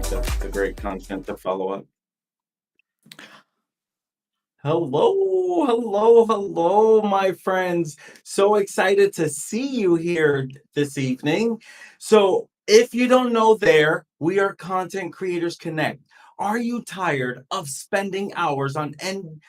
the great content to follow up. Hello, hello, hello, my friends. So excited to see you here this evening. So, if you don't know we are Content Creators Connect. Are you tired of spending hours on end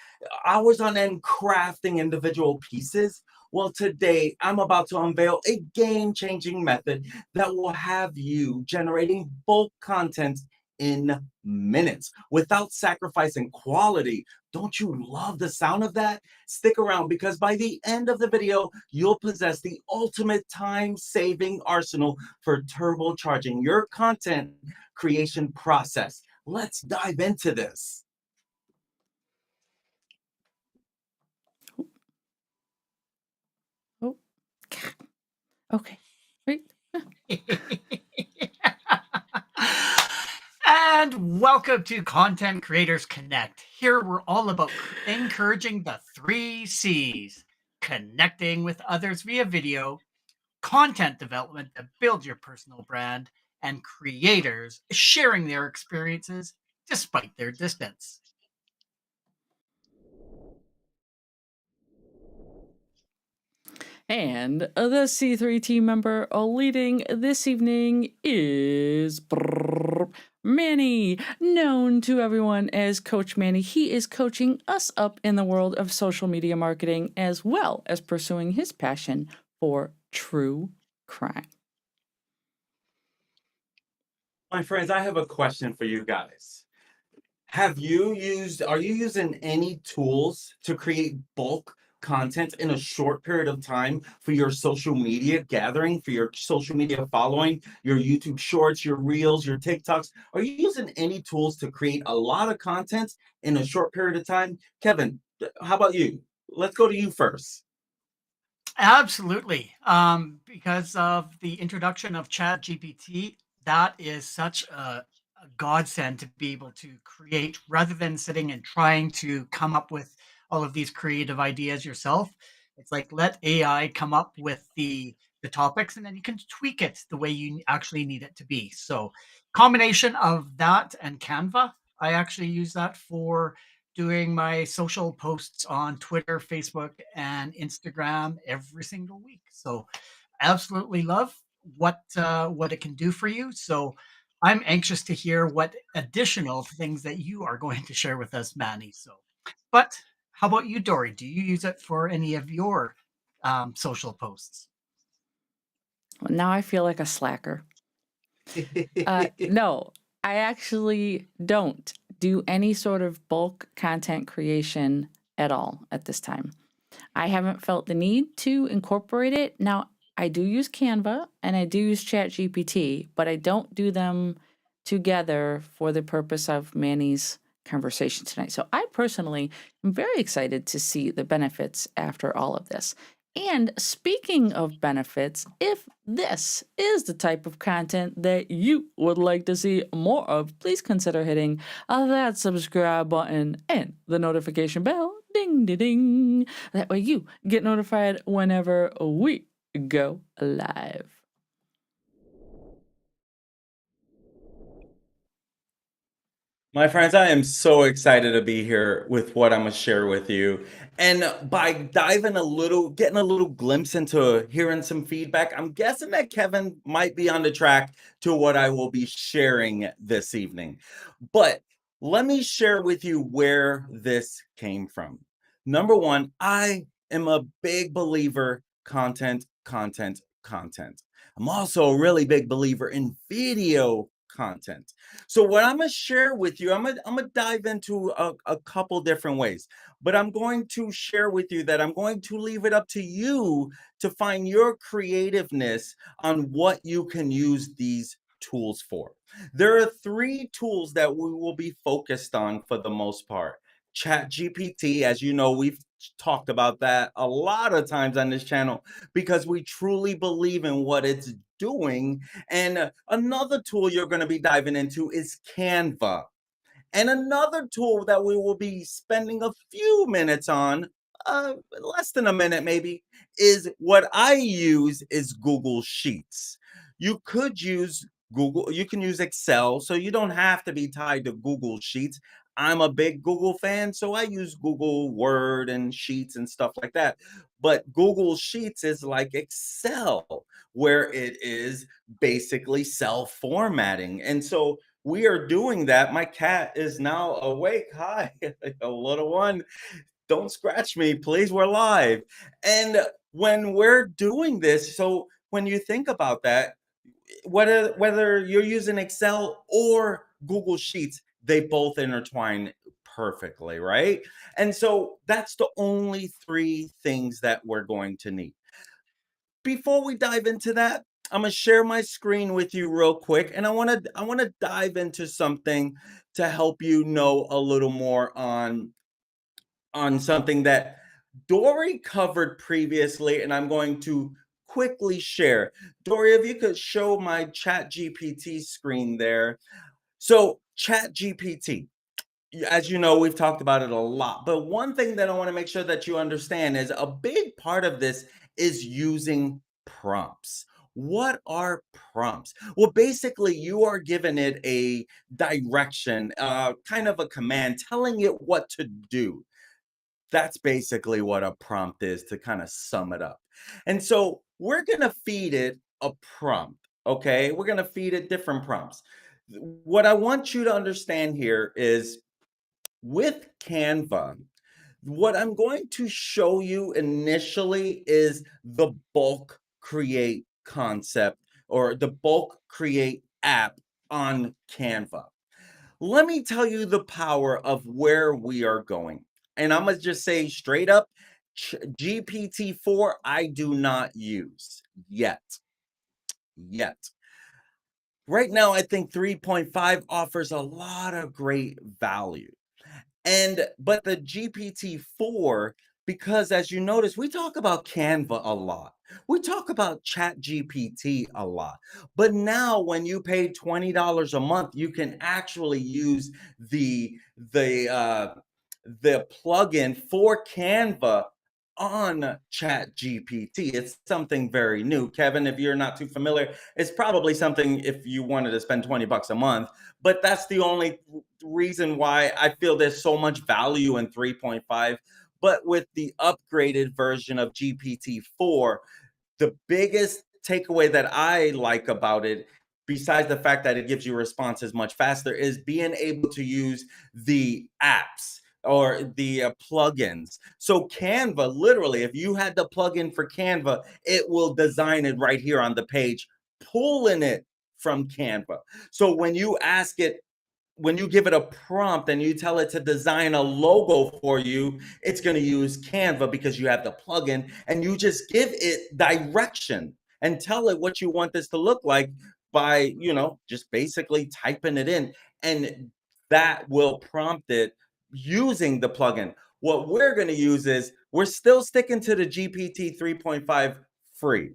crafting individual pieces? Well, today I'm about to unveil a game-changing method that will have you generating bulk content in minutes without sacrificing quality. Don't you love the sound of that? Stick around because by the end of the video, you'll possess the ultimate time-saving arsenal for turbocharging your content creation process. Let's dive into this. Oh, okay. Right. And welcome to Content Creators Connect. Here we're all about encouraging the 3 C's: connecting with others via video, content development that builds your personal brand, and creators sharing their experiences despite their distance. And the C3 team member leading this evening is Manny, known to everyone as Coach Manny. He is coaching us up in the world of social media marketing as well as pursuing his passion for true crime. My friends, I have a question for you guys. Are you using any tools to create bulk content in a short period of time for your social media gathering, for your social media following, your YouTube shorts, your reels, your TikToks? Are you using any tools to create a lot of content in a short period of time? Kevin, how about you? Let's go to you first. Absolutely. Because of the introduction of ChatGPT, that is such a godsend to be able to create rather than sitting and trying to come up with all of these creative ideas yourself. It's like let AI come up with the topics and then you can tweak it the way you actually need it to be. So combination of that and Canva, I actually use that for doing my social posts on Twitter, Facebook, and Instagram every single week. So absolutely love what it can do for you. So I'm anxious to hear what additional things that you are going to share with us, Manny. So, but how about you, Dory? Do you use it for any of your social posts? Well, now I feel like a slacker. No, I actually don't do any sort of bulk content creation at all at this time. I haven't felt the need to incorporate it. Now, I do use Canva and I do use ChatGPT, but I don't do them together for the purpose of Manny's conversation tonight. So I personally am very excited to see the benefits after all of this. And speaking of benefits, if this is the type of content that you would like to see more of, please consider hitting that subscribe button and the notification bell. Ding, ding, ding. That way you get notified whenever we go live. My friends, I am so excited to be here with what I'm gonna share with you. And by getting a little glimpse into hearing some feedback, I'm guessing that Kevin might be on the track to what I will be sharing this evening. But let me share with you where this came from. Number one, I am a big believer content, content, content. I'm also a really big believer in video content. So what I'm gonna share with you, I'm gonna dive into a couple different ways, but I'm going to share with you that I'm going to leave it up to you to find your creativeness on what you can use these tools for. There are 3 tools that we will be focused on for the most part. ChatGPT, as you know, we've talked about that a lot of times on this channel because we truly believe in what it's doing. And another tool you're going to be diving into is Canva. And another tool that we will be spending a few minutes on, less than a minute maybe, is what I use is Google Sheets. You could use Google, you can use Excel, so you don't have to be tied to Google Sheets. I'm a big Google fan, so I use Google Word and Sheets and stuff like that. But Google Sheets is like Excel, where it is basically cell formatting. And so we are doing that. My cat is now awake. Hi, a little one. Don't scratch me, please. We're live. And when we're doing this, so when you think about that, whether you're using Excel or Google Sheets, they both intertwine perfectly, right? And so that's the only three things that we're going to need. Before we dive into that, I'm gonna share my screen with you real quick, and I want to dive into something to help you know a little more on something that Dory covered previously, and I'm going to quickly share. Dory, if you could show my Chat GPT screen there. So, Chat GPT, as you know, we've talked about it a lot, but one thing that I want to make sure that you understand is a big part of this is using prompts. What are prompts? Well, basically, you are giving it a direction, kind of a command, telling it what to do. That's basically what a prompt is, to kind of sum it up. And so we're going to feed it a prompt. Okay. We're going to feed it different prompts. What I want you to understand here is with Canva, what I'm going to show you initially is the bulk create concept, or the bulk create app on Canva. Let me tell you the power of where we are going. And I'm going to just say straight up, GPT-4, I do not use yet. Yet. Right now, I think 3.5 offers a lot of great value. But the GPT-4, because as you notice, we talk about Canva a lot. We talk about ChatGPT a lot. But now when you pay $20 a month, you can actually use the the plugin for Canva on ChatGPT. It's something very new. Kevin, if you're not too familiar, it's probably something if you wanted to spend 20 bucks a month, but that's the only reason why I feel there's so much value in 3.5. But with the upgraded version of GPT-4, the biggest takeaway that I like about it, besides the fact that it gives you responses much faster, is being able to use the apps or the plugins. So Canva, literally, if you had the plugin for Canva, it will design it right here on the page, pulling it from Canva. So when you give it a prompt and you tell it to design a logo for you, it's going to use Canva because you have the plugin, and you just give it direction and tell it what you want this to look like by, just basically typing it in, and that will prompt it using the plugin. What we're going to use is we're still sticking to the GPT 3.5 free.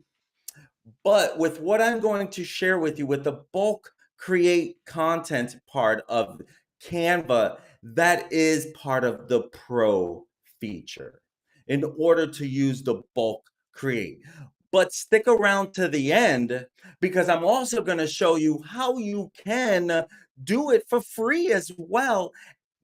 But with what I'm going to share with you with the bulk create content part of Canva, that is part of the pro feature in order to use the bulk create. But stick around to the end, because I'm also going to show you how you can do it for free as well,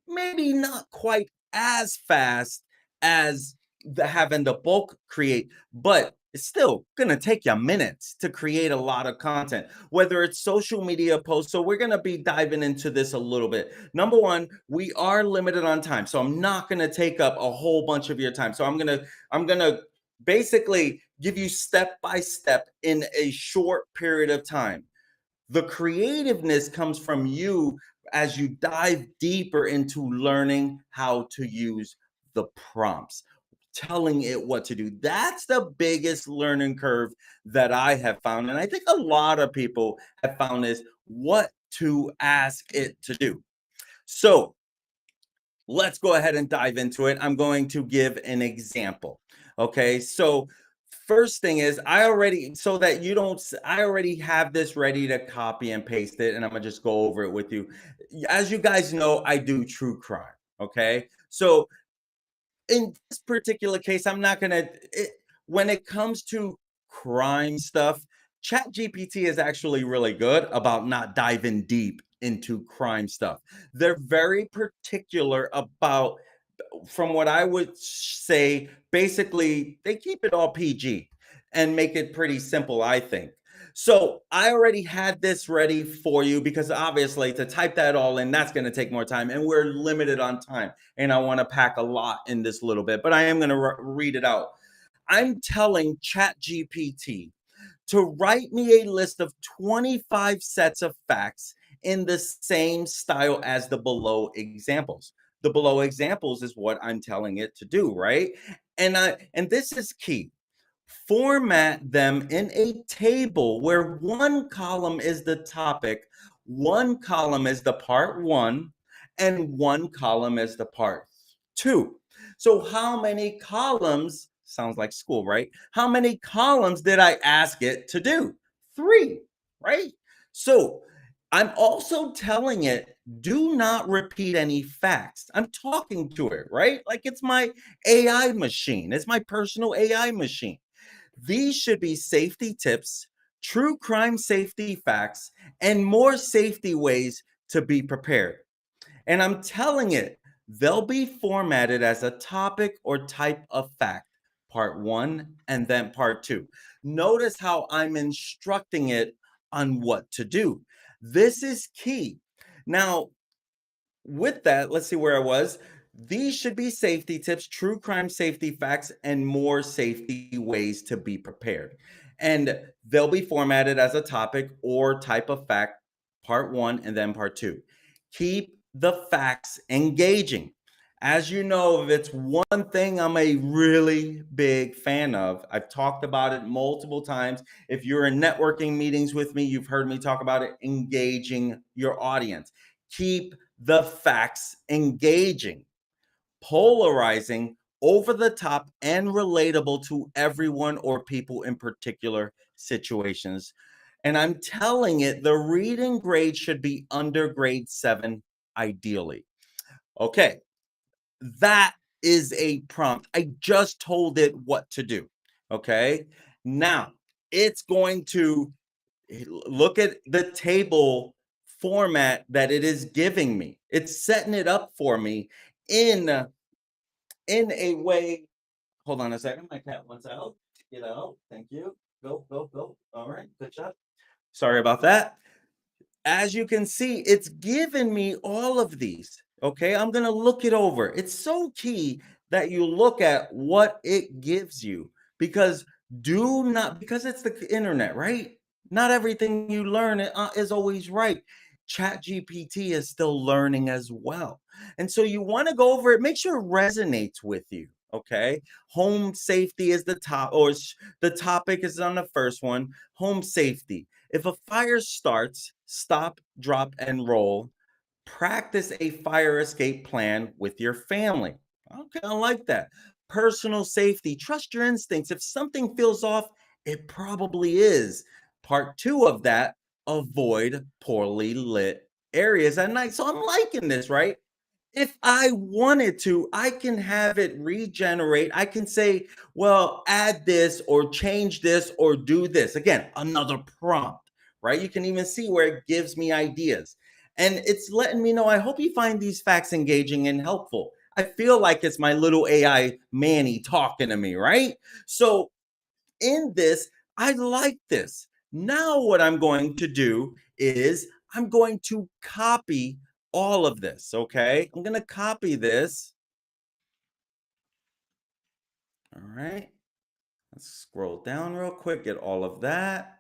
maybe not quite as fast as having the bulk create, but it's still going to take you minutes to create a lot of content, whether it's social media posts. So we're going to be diving into this a little bit. Number one, we are limited on time, so I'm not going to take up a whole bunch of your time. So I'm going to basically give you step by step in a short period of time. The creativeness comes from you as you dive deeper into learning how to use the prompts, telling it what to do. That's the biggest learning curve that I have found. And I think a lot of people have found is what to ask it to do. So let's go ahead and dive into it. I'm going to give an example. Okay. So first thing is so that you don't, I already have this ready to copy and paste it, and I'm gonna just go over it with you. As you guys know, I do true crime. Okay. So in this particular case, I'm not gonna, when it comes to crime stuff, ChatGPT is actually really good about not diving deep into crime stuff. They're very particular about, from what I would say, basically, they keep it all PG and make it pretty simple, I think. So I already had this ready for you because obviously to type that all in, that's going to take more time and we're limited on time. And I want to pack a lot in this little bit, but I am going to read it out. I'm telling ChatGPT to write me a list of 25 sets of facts in the same style as the below examples. The below examples is what I'm telling it to do, right? And this is key. Format them in a table where one column is the topic, one column is the part one, and one column is the part two. So how many columns, sounds like school, right? How many columns did I ask it to do? 3, right? So I'm also telling it, do not repeat any facts. I'm talking to it, right? Like it's my AI machine. It's my personal AI machine. These should be safety tips, true crime safety facts, and more safety ways to be prepared. And I'm telling it, they'll be formatted as a topic or type of fact, part one and then part two. Notice how I'm instructing it on what to do. This is key. Now, with that, let's see where I was. These should be safety tips, true crime safety facts, and more safety ways to be prepared. And they'll be formatted as a topic or type of fact, part one and then part two. Keep the facts engaging. As you know, if it's one thing I'm a really big fan of, I've talked about it multiple times. If you're in networking meetings with me, you've heard me talk about it, engaging your audience. Keep the facts engaging, polarizing, over the top, and relatable to everyone or people in particular situations. And I'm telling it the reading grade should be under grade 7, ideally. Okay, that is a prompt. I just told it what to do. Okay, now it's going to look at the table format that it is giving me. It's setting it up for me in a way. Hold on a second. My cat wants out. Get out. Thank you. Go, go, go. All right. Good job. Sorry about that. As you can see, it's given me all of these. Okay. I'm going to look it over. It's so key that you look at what it gives you because do not, because it's the internet, right? Not everything you learn is always right. Chat GPT is still learning as well. And so you want to go over it, make sure it resonates with you. Okay. Home safety is the top, or the topic is on the first one. Home safety. If a fire starts, stop, drop, and roll. Practice a fire escape plan with your family. Okay, I like that. Personal safety. Trust your instincts. If something feels off, it probably is. Part two of that, avoid poorly lit areas at night. So I'm liking this, right? If I wanted to, I can have it regenerate. I can say, well, add this or change this or do this. Again, another prompt, right? You can even see where it gives me ideas. And it's letting me know, I hope you find these facts engaging and helpful. I feel like it's my little AI Manny talking to me, right? So in this, I like this. Now, what I'm going to do is I'm going to copy all of this. Okay. I'm going to copy this. All right. Let's scroll down real quick, get all of that.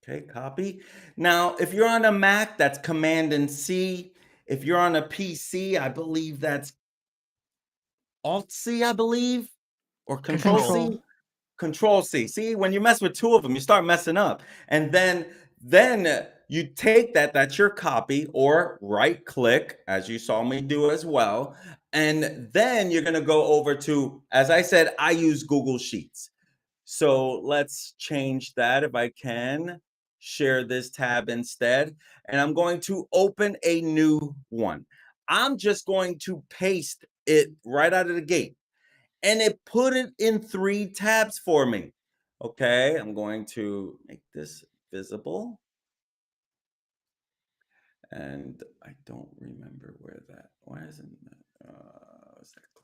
Okay. Copy. Now, if you're on a Mac, that's Command and C. If you're on a PC, I believe that's Alt C, I believe, or Control C. Control. Control C. See, when you mess with two of them, you start messing up. And then you take that's your copy, or right click, as you saw me do as well. And then you're going to go over to, as I said, I use Google Sheets. So let's change that if I can. Share this tab instead. And I'm going to open a new one. I'm just going to paste it right out of the gate, and it put it in 3 tabs for me. Okay, I'm going to make this visible. And I don't remember where that, why isn't that, is that clear?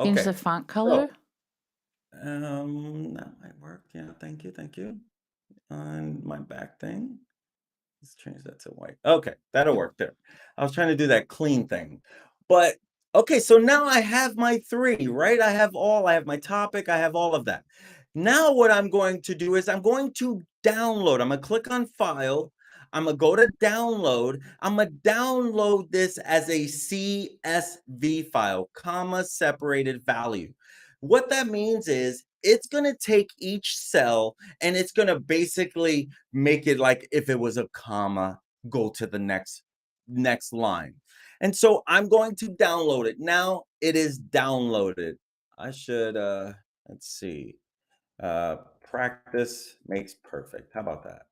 Change the Okay, font so, color. that might work. Yeah, thank you. On my back thing. Let's change that to white. Okay, that'll work there. I was trying to do that clean thing. But okay, so now I have my three, right? I have my topic, I have all of that. Now what I'm going to do is I'm going to download. I'm gonna click on file. I'm gonna go to download. I'm gonna download this as a CSV file, comma separated value. What that means is it's gonna take each cell and it's gonna basically make it like if it was a comma, go to the next line. And so I'm going to download it. Now it is downloaded. I should let's see. Practice makes perfect. How about that?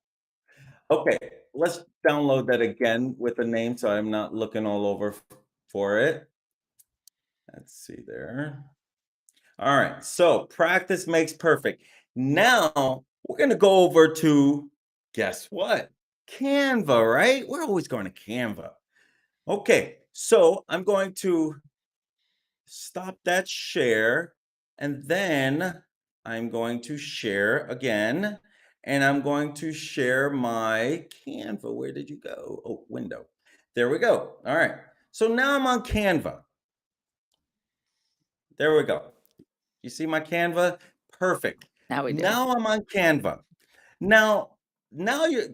Okay, let's download that again with the name so I'm not looking all over for it. Let's see there. All right, so practice makes perfect. Now we're going to go over to, guess what? Canva, right? We're always going to Canva. Okay, so I'm going to stop that share, and then I'm going to share again, and I'm going to share my Canva. Where did you go? Oh, window. There we go. All right. So now I'm on Canva. There we go. You see my Canva? Perfect. Now we do. Now I'm on Canva. Now, now you're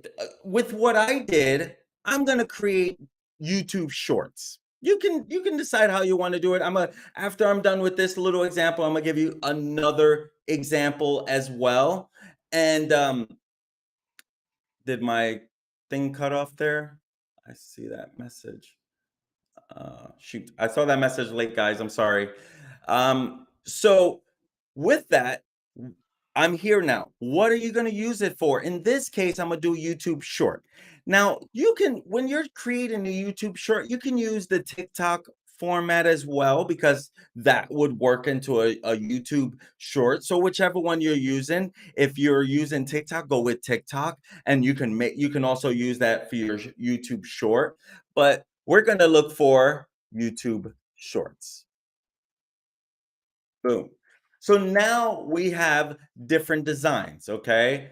with what I did, I'm going to create YouTube shorts. You can decide how you want to do it. After I'm done with this little example, I'm going to give you another example as well. And did my thing cut off there? I see that message. Shoot, I saw that message late, guys. I'm sorry. So with that, I'm here now. What are you going to use it for? In this case, I'm going to do YouTube short. Now, you can, when you're creating a YouTube short, you can use the TikTok format as well, because that would work into a YouTube short. So whichever one you're using, if you're using TikTok, go with TikTok, and you can also use that for your YouTube short. But we're going to look for YouTube shorts. Boom. So now we have different designs, okay?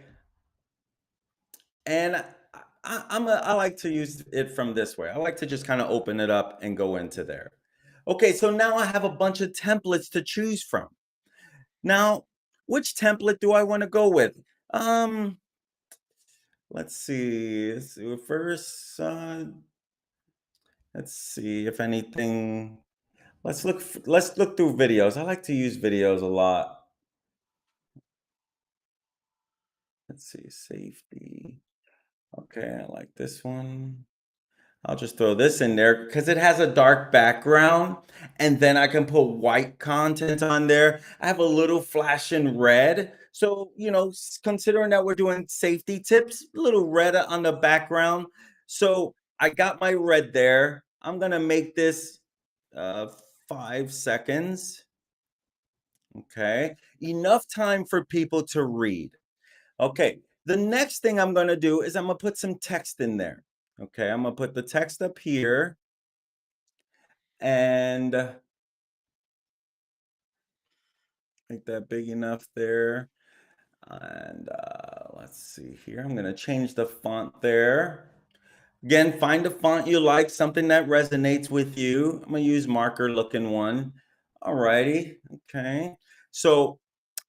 And I like to use it from this way. I like to just kind of open it up and go into there. Okay, so now I have a bunch of templates to choose from. Now, which template do I want to go with? Um, let's see. First, let's see if anything. Let's look through videos. I like to use videos a lot. Let's see, safety. Okay, I like this one. I'll just throw this in there because it has a dark background, and then I can put white content on there. I have a little flash in red. So, considering that we're doing safety tips, a little red on the background. So I got my red there. I'm gonna make this 5 seconds. Okay, enough time for people to read. Okay, the next thing I'm going to do is I'm going to put some text in there. Okay, I'm going to put the text up here and make that big enough there. And let's see here. I'm going to change the font there. Again, find a font you like, something that resonates with you. I'm going to use marker looking one. All righty. Okay. So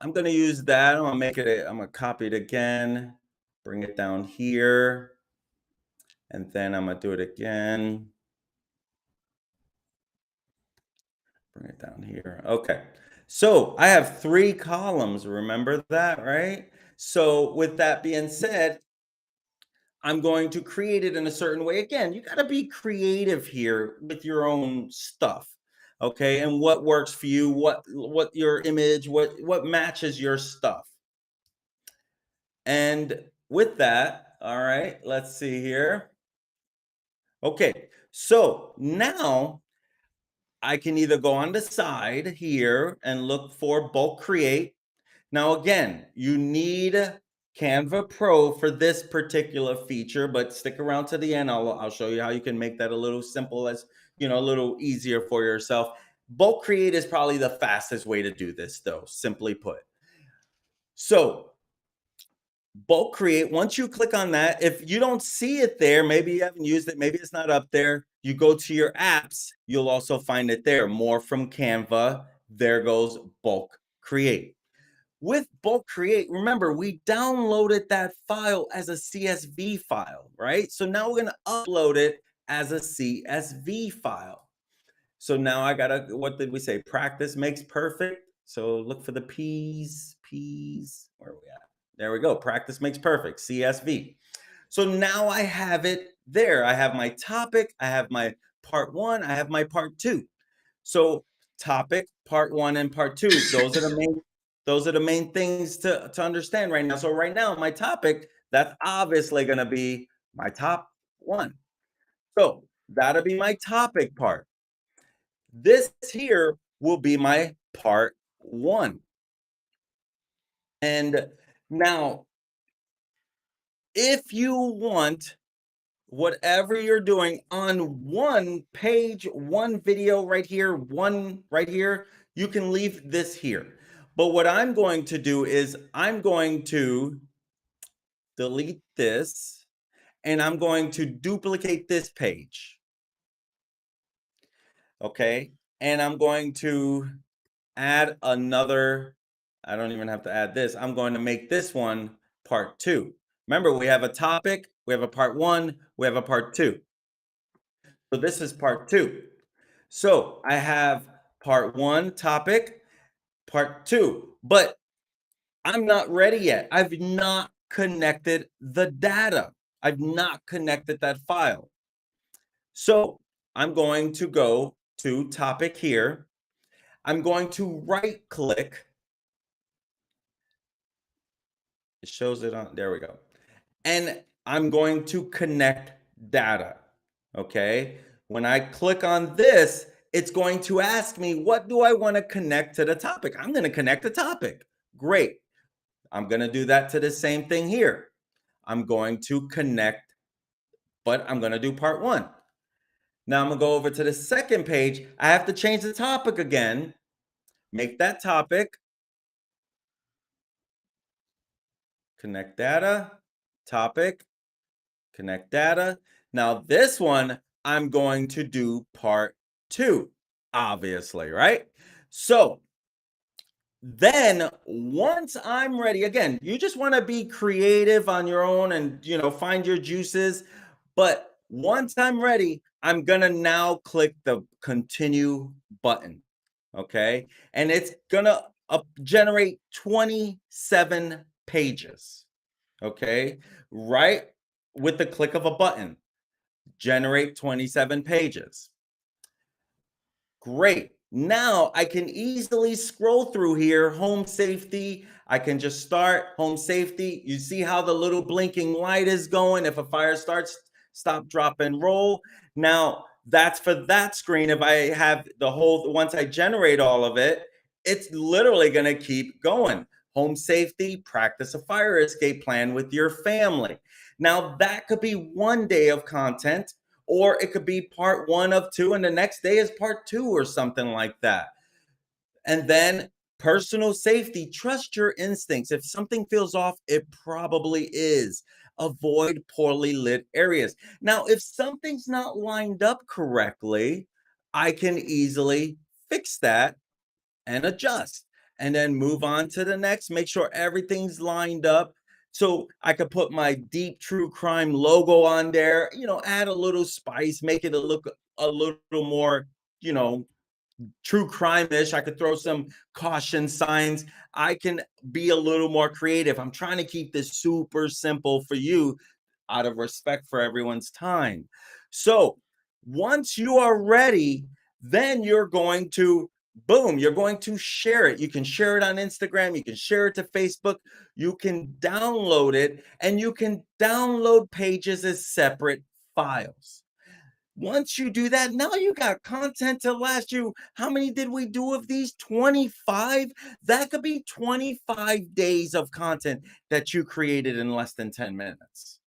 I'm going to use that. I'm going to copy it again, bring it down here. And then I'm going to do it again. Bring it down here. Okay. So I have 3 columns. Remember that, right? So with that being said, I'm going to create it in a certain way. Again, you got to be creative here with your own stuff. Okay? And what works for you, what your image, what matches your stuff. And with that, all right, let's see here. Okay. So now I can either go on the side here and look for bulk create. Now, again, you need Canva Pro for this particular feature, but stick around to the end. I'll show you how you can make that a little simple as, a little easier for yourself. Bulk Create is probably the fastest way to do this, though, simply put. So Bulk Create, once you click on that, if you don't see it there, maybe you haven't used it, maybe it's not up there, you go to your apps, you'll also find it there. More from Canva. There goes Bulk Create. With Bulk Create, remember, we downloaded that file as a CSV file, right? So now we're going to upload it as a CSV file. So now I got to, what did we say? Practice makes perfect. So look for the P's, where are we at? There we go. Practice makes perfect, CSV. So now I have it there. I have my topic, I have my part 1, I have my part 2. So topic, part 1 and part 2, those are the main things to understand right now. So right now, my topic, that's obviously going to be my top 1. So that'll be my topic part. This here will be my part 1. And now, if you want whatever you're doing on one page, one video right here, one right here, you can leave this here. But what I'm going to do is I'm going to delete this and I'm going to duplicate this page. Okay. And I'm going to add another, I don't even have to add this. I'm going to make this one part 2. Remember, we have a topic, we have a part 1, we have a part 2. So this is part 2. So I have part 1 topic, part 2, but I'm not ready yet. I've not connected the data. I've not connected that file. So I'm going to go to topic here. I'm going to right click. It shows it on, there we go. And I'm going to connect data. Okay. When I click on this, it's going to ask me, what do I want to connect to the topic? I'm going to connect the topic. Great. I'm going to do that to the same thing here. I'm going to connect, but I'm going to do part 1. Now I'm going to go over to the second page. I have to change the topic again. Make that topic. Connect data, topic, connect data. Now this one, I'm going to do part 2, obviously, right? So then once I'm ready, again, you just want to be creative on your own and, find your juices. But once I'm ready, I'm going to now click the continue button. Okay. And it's going to generate 27 pages. Okay. Right with the click of a button, generate 27 pages. Great. Now I can easily scroll through here, home safety. I can just start home safety. You see how the little blinking light is going. If a fire starts, stop, drop, and roll. Now that's for that screen. If I have the whole, once I generate all of it, it's literally going to keep going. Home safety, practice a fire escape plan with your family. Now that could be one day of content, or it could be part 1 of 2 and the next day is part 2 or something like that. And then personal safety, trust your instincts. If something feels off, it probably is. Avoid poorly lit areas. Now, if something's not lined up correctly, I can easily fix that and adjust and then move on to the next. Make sure everything's lined up. So I could put my deep true crime logo on there, add a little spice, make it look a little more, true crime-ish. I could throw some caution signs. I can be a little more creative. I'm trying to keep this super simple for you out of respect for everyone's time. So once you are ready, then you're going to boom, you're going to share it. You can share it on Instagram. You can share it to Facebook. You can download it, and you can download pages as separate files. Once you do that, now you got content to last you. How many did we do of these? 25? That could be 25 days of content that you created in less than 10 minutes.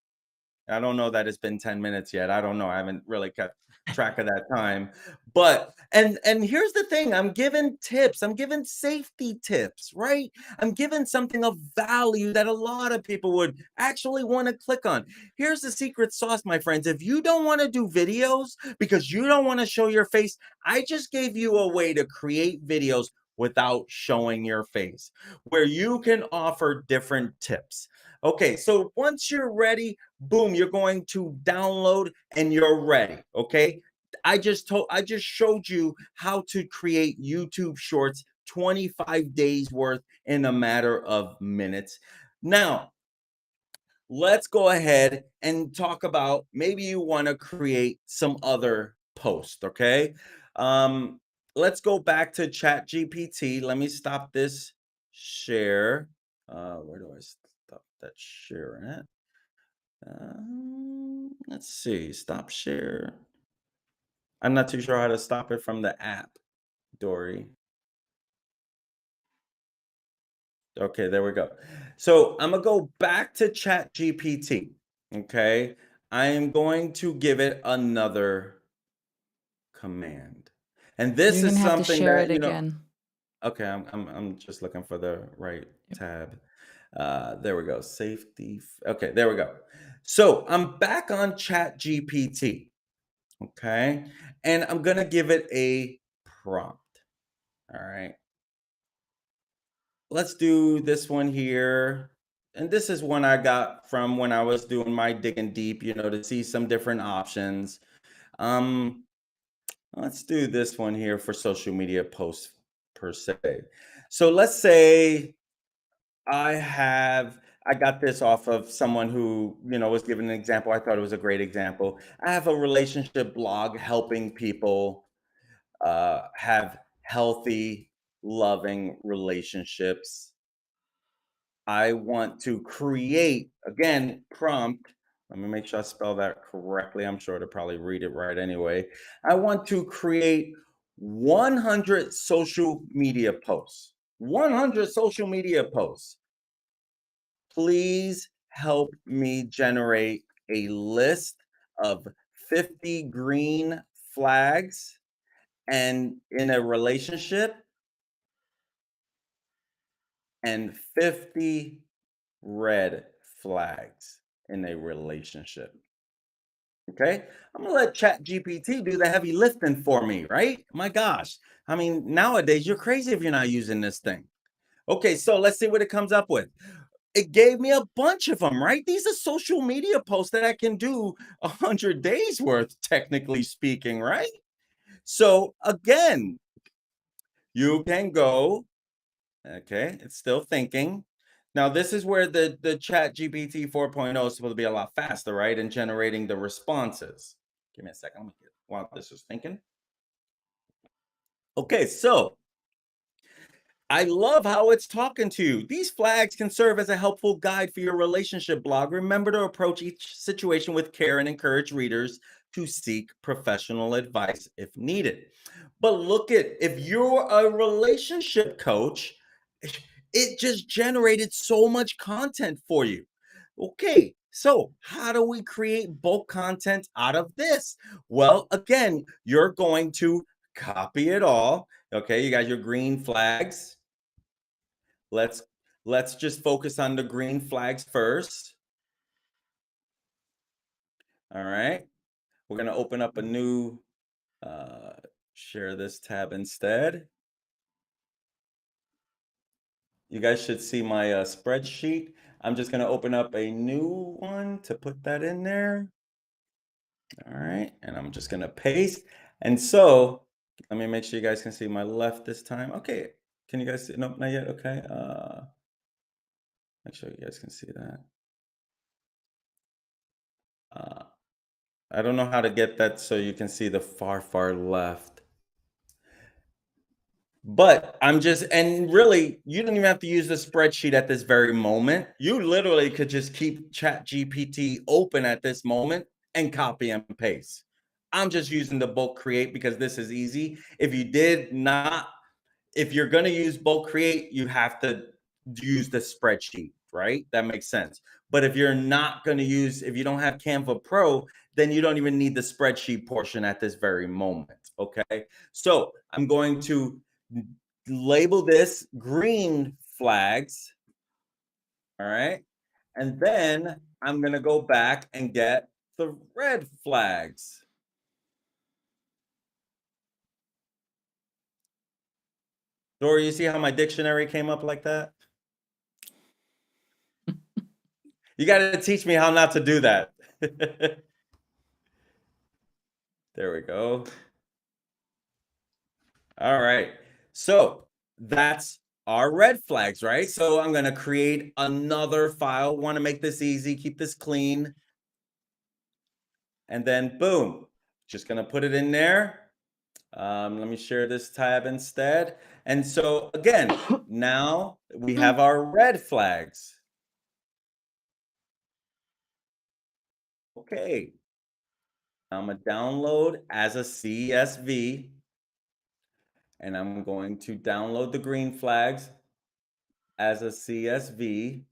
I don't know that it's been 10 minutes yet. I don't know. I haven't really kept track of that time. But and here's the thing, I'm giving tips. I'm giving safety tips, right? I'm giving something of value that a lot of people would actually want to click on. Here's the secret sauce, my friends. If you don't want to do videos because you don't want to show your face, I just gave you a way to create videos without showing your face, where you can offer different tips. Okay, so once you're ready, boom, you're going to download and you're ready. Okay. I just showed you how to create YouTube shorts 25 days worth in a matter of minutes. Now, let's go ahead and talk about maybe you want to create some other post, okay? Um, let's go back to ChatGPT. Let me stop this share. Where do I stop that share at? Let's see, stop share. I'm not too sure how to stop it from the app, Dory. Okay, there we go. So I'm gonna go back to Chat GPT. Okay. I am going to give it another command. And this You're is gonna have to something share it that, again. okay, I'm just looking for the right Yep. tab. There we go. Safety. Okay, there we go. So I'm back on Chat GPT. Okay. And I'm gonna give it a prompt. All right. Let's do this one here. And this is one I got from when I was doing my digging deep, to see some different options. Um, let's do this one here for social media posts per se. So let's say I got this off of someone who, was giving an example. I thought it was a great example. I have a relationship blog helping people have healthy, loving relationships. I want to create, again, prompt. Let me make sure I spell that correctly. I'm sure to probably read it right anyway. I want to create 100 social media posts. 100 social media posts. Please help me generate a list of 50 green flags and in a relationship and 50 red flags in a relationship. Okay. I'm going to let Chat GPT do the heavy lifting for me, right? My gosh. I mean, nowadays you're crazy if you're not using this thing. Okay. So let's see what it comes up with. It gave me a bunch of them, right? These are social media posts that I can do 100 days worth, technically speaking, right? So again, you can go. Okay, it's still thinking. Now, this is where the Chat GPT 4.0 is supposed to be a lot faster, right? In generating the responses. Give me a second. Let me get while this is thinking. Okay, so I love how it's talking to you. These flags can serve as a helpful guide for your relationship blog. Remember to approach each situation with care and encourage readers to seek professional advice if needed. But look at, if you're a relationship coach, it just generated so much content for you. Okay, so how do we create bulk content out of this? Well, again, you're going to copy it all. Okay, you got your green flags. Let's just focus on the green flags first. All right. We're going to open up a new share this tab instead. You guys should see my spreadsheet. I'm just going to open up a new one to put that in there. All right. And I'm just going to paste. And so let me make sure you guys can see my left this time. Okay. Can you guys see? Nope, not yet. Okay. Make sure you guys can see that. I don't know how to get that so you can see the far left. But I'm just, and really, you don't even have to use the spreadsheet at this very moment. You literally could just keep Chat GPT open at this moment and copy and paste. I'm just using the bulk create because this is easy. If you did not, if you're going to use bulk create, you have to use the spreadsheet, right? That makes sense. But if you're not going to use, if you don't have Canva Pro, then you don't even need the spreadsheet portion at this very moment. Okay. So I'm going to label this green flags. All right. And then I'm going to go back and get the red flags. Dora, you see how my dictionary came up like that? You got to teach me how not to do that. There we go. All right. So that's our red flags, right? So I'm going to create another file. Want to make this easy, keep this clean. And then boom, just going to put it in there. Let me share this tab instead. And so again, now we have our red flags. Okay. I'm going to download as a CSV. And I'm going to download the green flags as a CSV.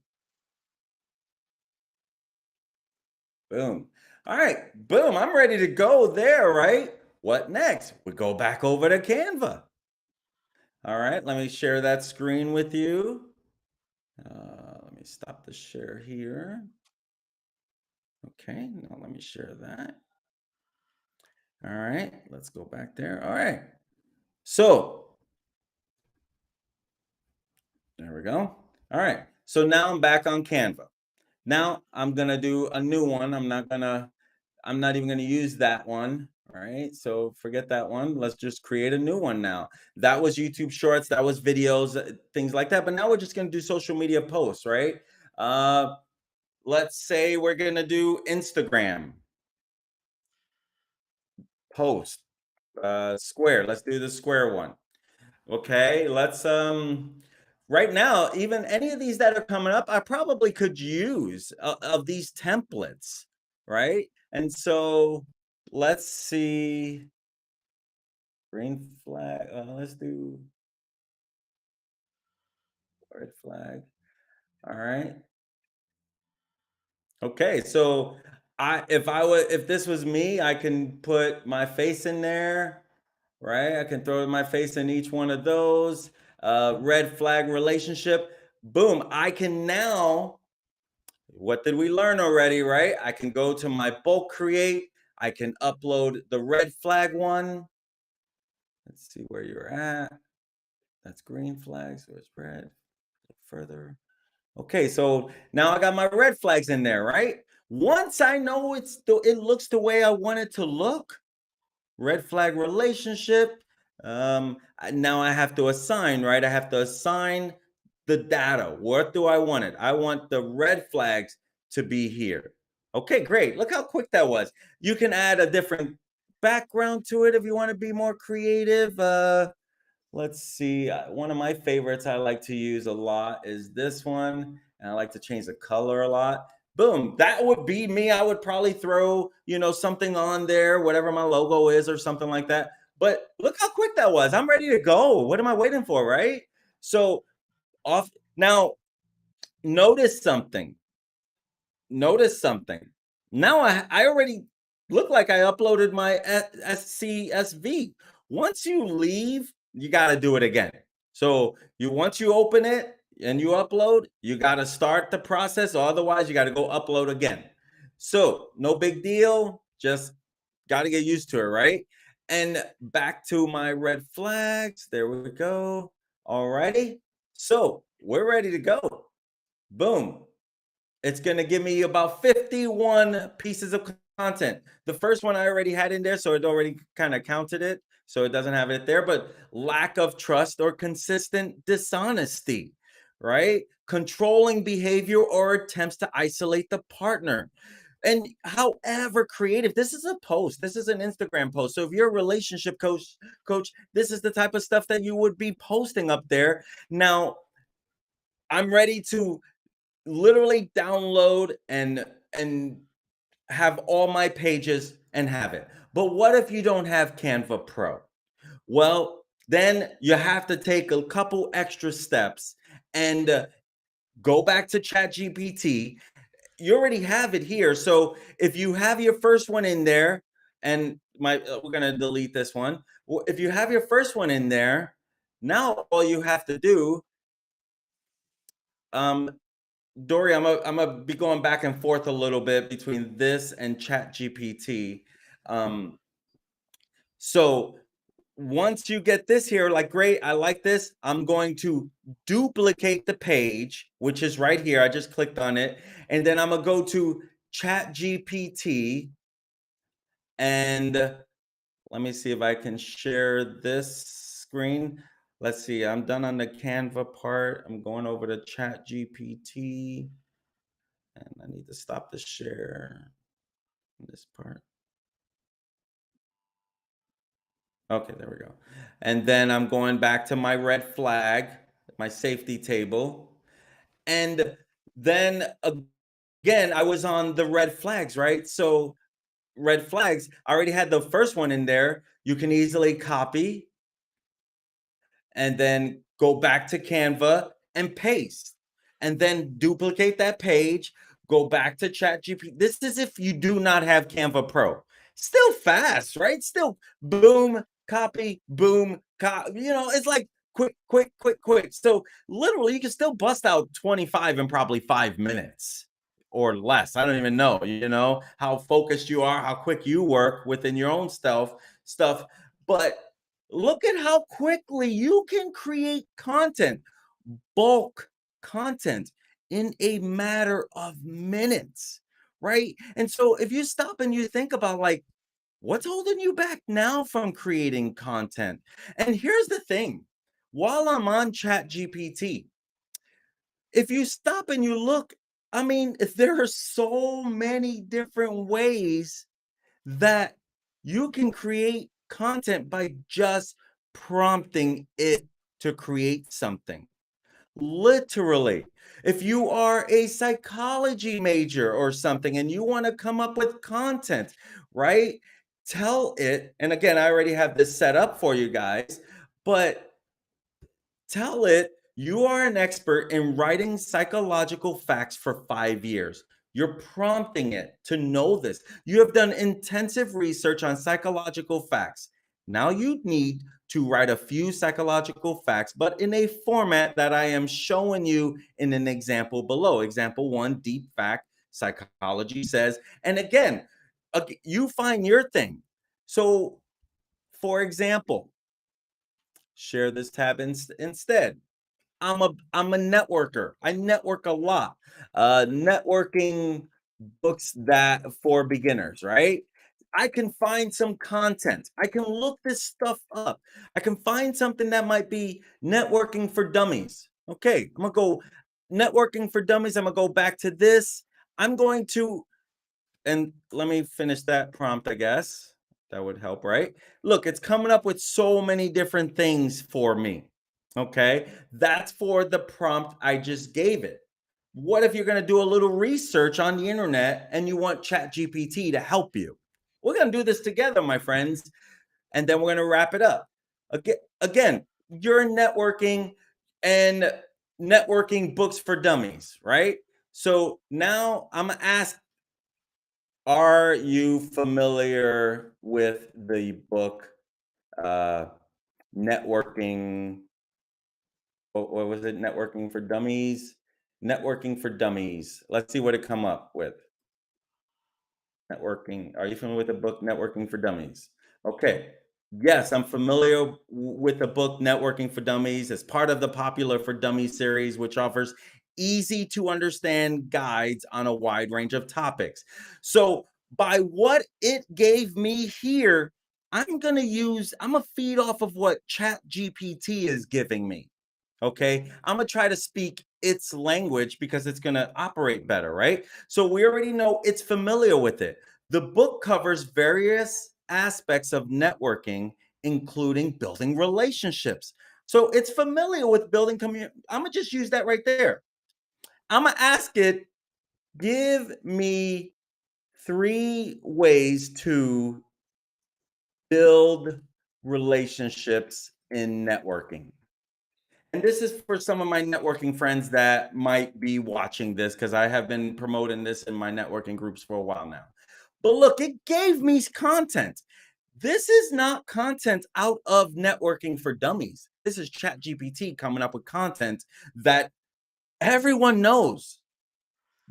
Boom. All right, boom, I'm ready to go there, right? What next? We go back over to Canva. All right, let me share that screen with you. Let me stop the share here. Okay, now let me share that. All right, let's go back there. All right, so there we go. All right, so now I'm back on Canva. Now I'm gonna do a new one. I'm not even gonna use that one. All right, so forget that one. Let's just create a new one now. That was YouTube Shorts, that was videos, things like that. But now we're just gonna do social media posts, right? Let's say we're gonna do Instagram post, square. Let's do the square one. Okay, let's right now, even any of these that are coming up, I probably could use of these templates, right? And so let's see. Green flag. Let's do red flag. All right. Okay, so if this was me, I can put my face in there, right? I can throw my face in each one of those. Red flag relationship. Boom. I can now, what did we learn already, right? I can go to my bulk create. I can upload the red flag one. Let's see where you're at. That's green flag, so it's red. Further. Okay, so now I got my red flags in there, right? Once I know it looks the way I want it to look, red flag relationship. Now I have to assign, right? I have to assign the data. What do I want it? I want the red flags to be here. Okay, great. Look how quick that was. You can add a different background to it if you want to be more creative. Let's see. One of my favorites I like to use a lot is this one. And I like to change the color a lot. Boom. That would be me. I would probably throw, something on there, whatever my logo is or something like that. But look how quick that was. I'm ready to go. What am I waiting for, right? So off now, notice something. Notice something. Now I already look like I uploaded my CSV. Once you leave, you got to do it again. So once you open it and you upload, you got to start the process. Otherwise, you got to go upload again. So no big deal. Just got to get used to it, right? And back to my red flags. There we go. All righty. So we're ready to go. Boom. It's going to give me about 51 pieces of content. The first one I already had in there, so it already kind of counted it. So it doesn't have it there, but lack of trust or consistent dishonesty, right? Controlling behavior or attempts to isolate the partner. And however creative, this is a post, this is an Instagram post. So if you're a relationship coach, this is the type of stuff that you would be posting up there. Now, I'm ready to literally download and have all my pages and have it. But what if you don't have Canva Pro? Well, then you have to take a couple extra steps and go back to ChatGPT. You already have it here. So if you have your first one in there, and we're gonna delete this one. Well, if you have your first one in there, now all you have to do, um, Dory, I'm gonna be going back and forth a little bit between this and ChatGPT. Um, so once you get this here, like, great, I like this. I'm going to duplicate the page, which is right here. I just clicked on it. And then I'm gonna go to ChatGPT and let me see if I can share this screen. Let's see, I'm done on the Canva part. I'm going over to ChatGPT and I need to stop the share in this part. Okay, there we go. And then I'm going back to my red flag, my safety table. And then again, I was on the red flags, right? So red flags, I already had the first one in there. You can easily copy and then go back to Canva and paste, and then duplicate that page, go back to ChatGPT. This is if you do not have Canva Pro. Still fast, right? Still boom, copy, boom, it's like quick, quick, quick, quick. So literally, you can still bust out 25 in probably 5 minutes or less. I don't even know, how focused you are, how quick you work within your own stuff. But look at how quickly you can create content, bulk content in a matter of minutes, right? And so if you stop and you think about, like, what's holding you back now from creating content? And here's the thing, while I'm on ChatGPT, if you stop and you look, I mean, if there are so many different ways that you can create content by just prompting it to create something. Literally, if you are a psychology major or something and you want to come up with content, right? Tell it, and again, I already have this set up for you guys, but tell it you are an expert in writing psychological facts for 5 years. You're prompting it to know this. You have done intensive research on psychological facts. Now you need to write a few psychological facts, but in a format that I am showing you in an example below. Example one, deep fact, psychology says. And again, you find your thing. So, for example, share this tab instead. I'm a networker. I network a lot. Networking books that for beginners, right? I can find some content. I can look this stuff up. I can find something that might be networking for dummies. Okay, I'm gonna go networking for dummies. I'm gonna go back to this. I'm going to, and let me finish that prompt, I guess. That would help, right? Look, it's coming up with so many different things for me. Okay, that's for the prompt I just gave it. What if you're going to do a little research on the internet and you want ChatGPT to help you? We're going to do this together, my friends, and then we're going to wrap it up. Again, you're networking and networking books for dummies, right? So now I'm going to ask, are you familiar with the book uh, Networking? What was it? Networking for Dummies? Networking for Dummies. Let's see what it come up with. Networking. Are you familiar with the book Networking for Dummies? Okay. Yes, I'm familiar with the book Networking for Dummies. It's part of the Popular for Dummies series, which offers easy to understand guides on a wide range of topics. So, by what it gave me here, I'm going to feed off of what ChatGPT is giving me. Okay. I'm going to try to speak its language because it's going to operate better, right? So we already know it's familiar with it. The book covers various aspects of networking, including building relationships. So it's familiar with building community. I'm going to just use that right there. I'm going to ask it, give me 3 ways to build relationships in networking. And this is for some of my networking friends that might be watching this because I have been promoting this in my networking groups for a while now. But look, it gave me content. This is not content out of networking for dummies. This is ChatGPT coming up with content that everyone knows.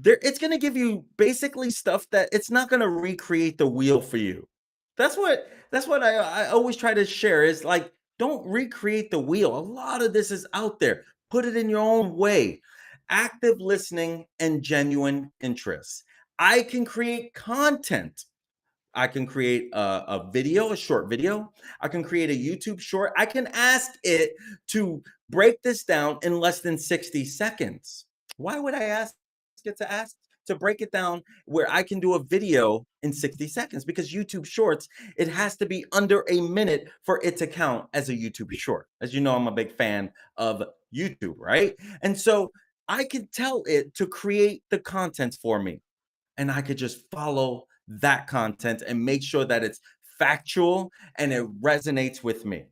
It's going to give you basically stuff that it's not going to recreate the wheel for you. That's what I always try to share is like, don't recreate the wheel. A lot of this is out there. Put it in your own way. Active listening and genuine interest. I can create content. I can create a video, a short video. I can create a YouTube short. I can ask it to break this down in less than 60 seconds. Why would I ask to break it down where I can do a video in 60 seconds? Because YouTube Shorts, it has to be under a minute for it to count as a YouTube short. As you know, I'm a big fan of YouTube, right? And so I can tell it to create the content for me, and I could just follow that content and make sure that it's factual and it resonates with me.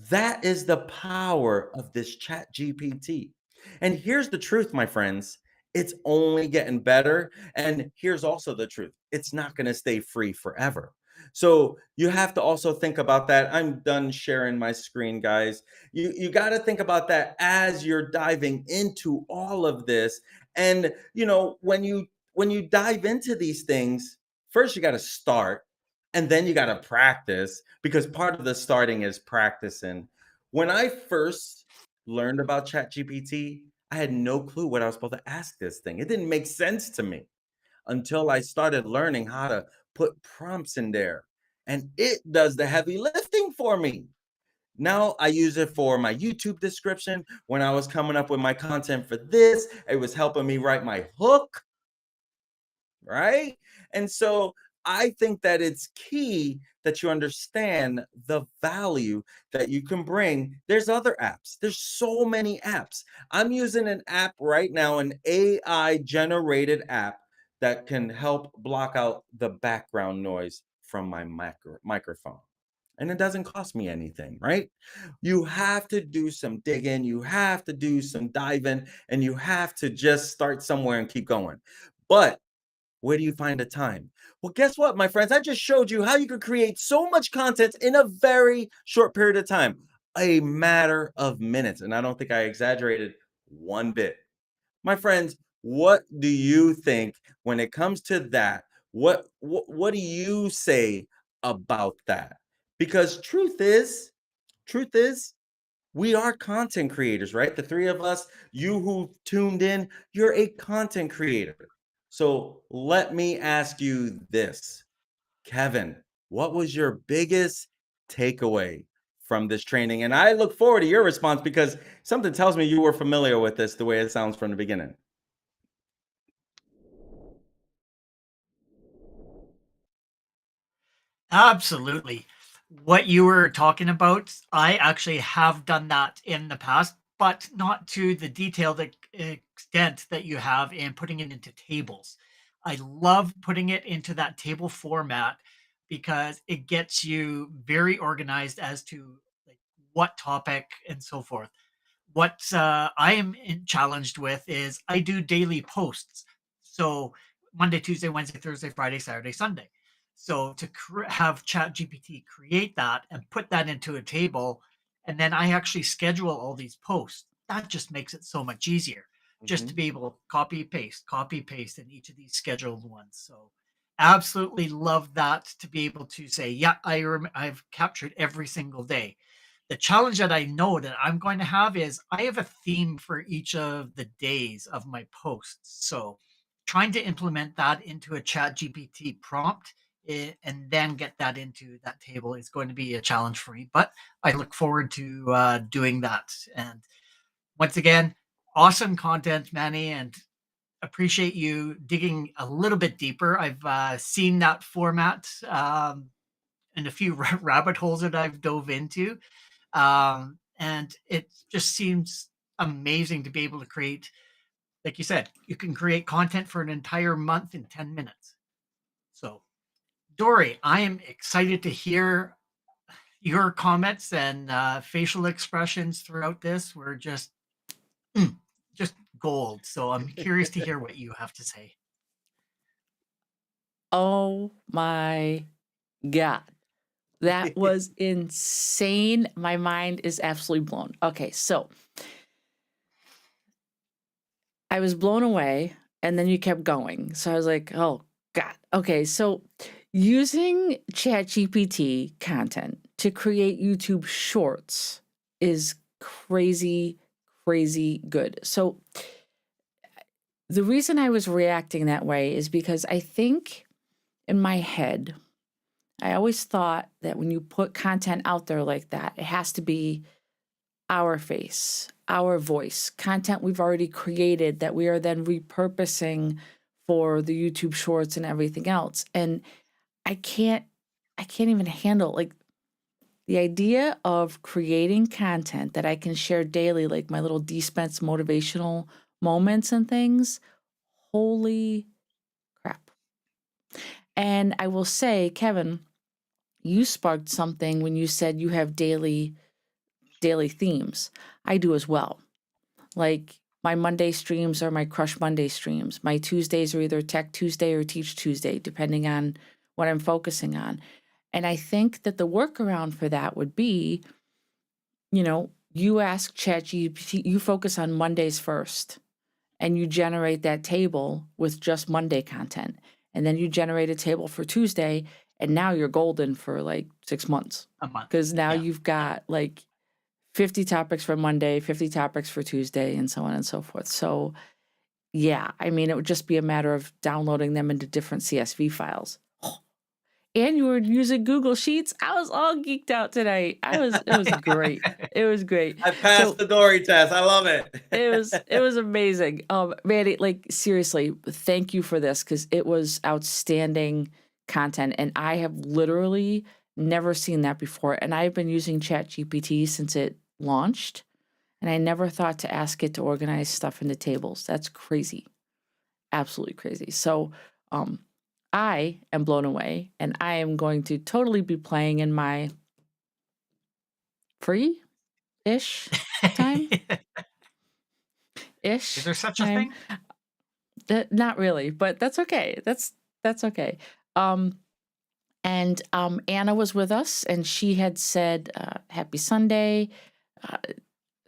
That is the power of this chat GPT. And here's the truth, my friends. It's only getting better. And here's also the truth. It's not going to stay free forever. So you have to also think about that. I'm done sharing my screen, guys. You got to think about that as you're diving into all of this. And when you dive into these things, first you got to start, and then you got to practice, because part of the starting is practicing. When I first learned about ChatGPT, I had no clue what I was supposed to ask this thing. It didn't make sense to me until I started learning how to put prompts in there. And it does the heavy lifting for me. Now I use it for my YouTube description. When I was coming up with my content for this, it was helping me write my hook, right? And so I think that it's key that you understand the value that you can bring. There's other apps. There's so many apps. I'm using an app right now, an AI generated app that can help block out the background noise from my microphone. And it doesn't cost me anything, right? You have to do some digging, you have to do some diving, and you have to just start somewhere and keep going. But where do you find the time? Well, guess what, my friends? I just showed you how you could create so much content in a very short period of time, a matter of minutes. And I don't think I exaggerated one bit. My friends, what do you think when it comes to that? What do you say about that? Because truth is, we are content creators, right? The three of us, you who tuned in, you're a content creator. So let me ask you this, Kevin, what was your biggest takeaway from this training? And I look forward to your response because something tells me you were familiar with this the way it sounds from the beginning. Absolutely. What you were talking about, I actually have done that in the past, but not to the detailed extent that you have in putting it into tables. I love putting it into that table format because it gets you very organized as to like what topic and so forth. What I am challenged with is I do daily posts. So Monday, Tuesday, Wednesday, Thursday, Friday, Saturday, Sunday. So to have ChatGPT create that and put that into a table, and then I actually schedule all these posts, that just makes it so much easier just to Mhm. be able to copy, paste in each of these scheduled ones. So absolutely love that to be able to say, yeah, I've captured every single day. The challenge that I know that I'm going to have is I have a theme for each of the days of my posts. So trying to implement that into a chat GPT prompt and then get that into that table is going to be a challenge for me. But I look forward to doing that. And once again, awesome content, Manny, and appreciate you digging a little bit deeper. I've seen that format and a few rabbit holes that I've dove into. And it just seems amazing to be able to create, like you said, you can create content for an entire month in 10 minutes. So Dory, I am excited to hear your comments and facial expressions throughout this. Were just gold. So I'm curious to hear what you have to say. Oh my God. That was insane. My mind is absolutely blown. Okay, so I was blown away, and then you kept going. So I was like, oh God. Okay, so using ChatGPT content to create YouTube shorts is crazy, crazy good. So the reason I was reacting that way is because I think in my head, I always thought that when you put content out there like that, it has to be our face, our voice, content we've already created that we are then repurposing for the YouTube shorts and everything else. And I can't even handle like the idea of creating content that I can share daily, like my little dispense motivational moments and things. Holy crap. And I will say, Kevin, you sparked something when you said you have daily themes. I do as well. Like my Monday streams are my Crush Monday streams. My Tuesdays are either Tech Tuesday or Teach Tuesday, depending on what I'm focusing on. And I think that the workaround for that would be, you ask ChatGPT, you focus on Mondays first, and you generate that table with just Monday content. And then you generate a table for Tuesday, and now you're golden for like 6 months. A month. Because now you've got like 50 topics for Monday, 50 topics for Tuesday, and so on and so forth. So, yeah, I mean, it would just be a matter of downloading them into different CSV files. And you were using Google Sheets. I was all geeked out tonight. It was great. It was great. I passed the Dory test. I love it. It was amazing. Manny, like seriously, thank you for this because it was outstanding content, and I have literally never seen that before. And I've been using ChatGPT since it launched, and I never thought to ask it to organize stuff into tables. That's crazy, absolutely crazy. So, I am blown away, and I am going to totally be playing in my free-ish time. Ish. Is there such a time. thing? Not really, but that's okay. That's okay. And Anna was with us, and she had said, "Happy Sunday.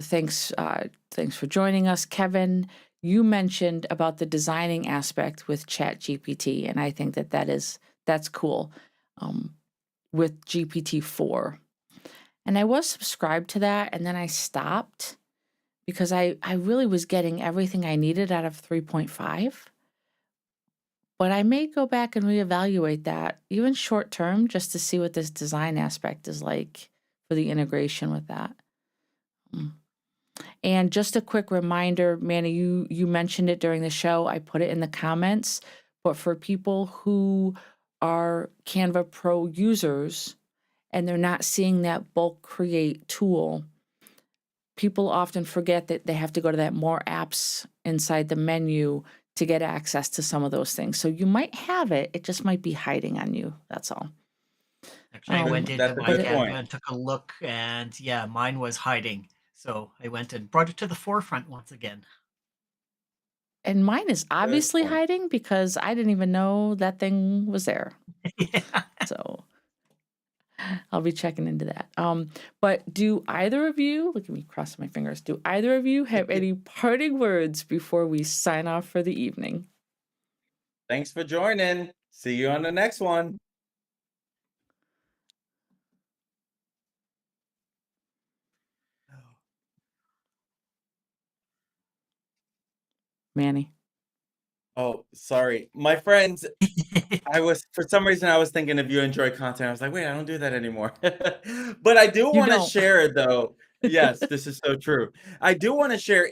Thanks for joining us, Kevin." You mentioned about the designing aspect with ChatGPT, and I think that's cool with GPT-4. And I was subscribed to that, and then I stopped because I really was getting everything I needed out of 3.5. But I may go back and reevaluate that, even short term, just to see what this design aspect is like for the integration with that. And just a quick reminder, Manny, you mentioned it during the show. I put it in the comments. But for people who are Canva Pro users and they're not seeing that bulk create tool, people often forget that they have to go to that more apps inside the menu to get access to some of those things. So you might have it. It just might be hiding on you. That's all. Actually, I went into That's a my good Canva point. and took a look, and yeah, mine was hiding. So I went and brought it to the forefront once again. And mine is obviously point. hiding because I didn't even know that thing was there. Yeah. So I'll be checking into that. But do either of you, look at me crossing my fingers, do either of you have any parting words before we sign off for the evening? Thanks for joining. See you on the next one. Manny. Oh, sorry. My friends, for some reason, I was thinking if you enjoy content, I was like, wait, I don't do that anymore. But I do You want to don't. share though. Yes, this is so true. I do want to share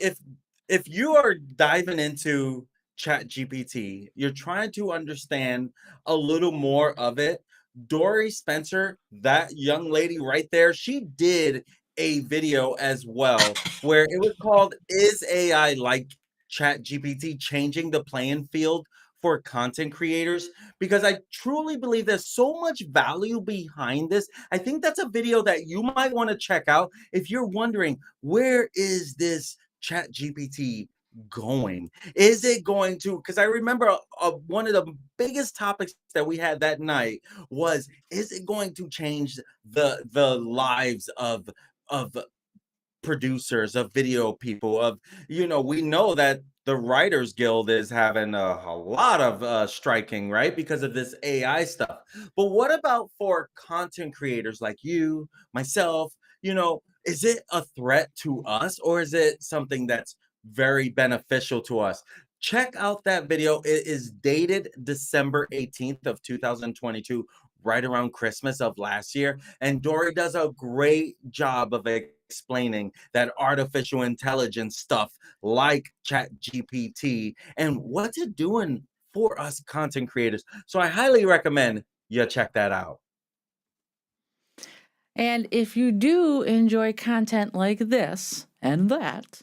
if you are diving into ChatGPT, you're trying to understand a little more of it. Dory Spencer, that young lady right there, she did a video as well where it was called "Is AI Like ChatGPT Changing the Playing Field for content creators, because I truly believe there's so much value behind this. I think that's a video that you might want to check out if you're wondering, where is this chat GPT going? Is it going to, because I remember one of the biggest topics that we had that night was, is it going to change the lives of producers, of video people, of, we know that the Writers Guild is having a lot of striking, right? Because of this AI stuff. But what about for content creators like you, myself? Is it a threat to us, or is it something that's very beneficial to us? Check out that video. It is dated December 18th of 2022, right around Christmas of last year. And Dory does a great job of explaining that artificial intelligence stuff like ChatGPT and what's it doing for us content creators. So I highly recommend you check that out. And if you do enjoy content like this and that,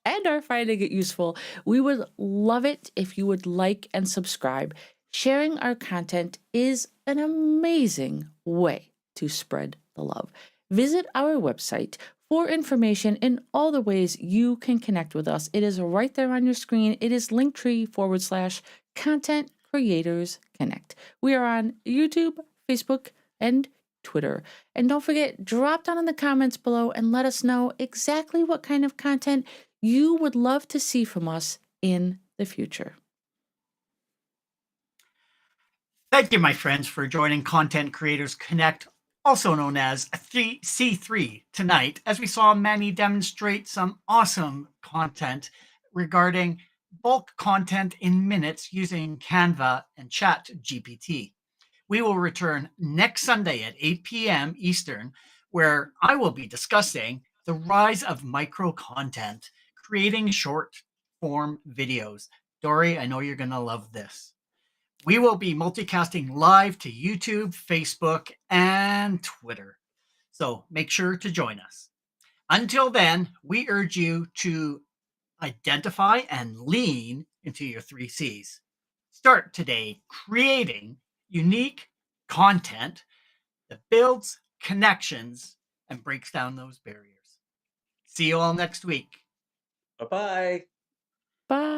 and are finding it useful, we would love it if you would like and subscribe. Sharing our content is an amazing way to spread the love. Visit our website for information in all the ways you can connect with us. It is right there on your screen. It is linktree/content creators connect. We are on YouTube, Facebook, and Twitter. And don't forget, drop down in the comments below and let us know exactly what kind of content you would love to see from us in the future. Thank you, my friends, for joining Content Creators Connect, also known as C3 tonight, as we saw Manny demonstrate some awesome content regarding bulk content in minutes using Canva and ChatGPT. We will return next Sunday at 8 p.m. Eastern, where I will be discussing the rise of micro content, creating short form videos. Dory, I know you're going to love this. We will be multicasting live to YouTube, Facebook, and Twitter. So make sure to join us. Until then, we urge you to identify and lean into your 3 C's. Start today creating unique content that builds connections and breaks down those barriers. See you all next week. Bye-bye. Bye.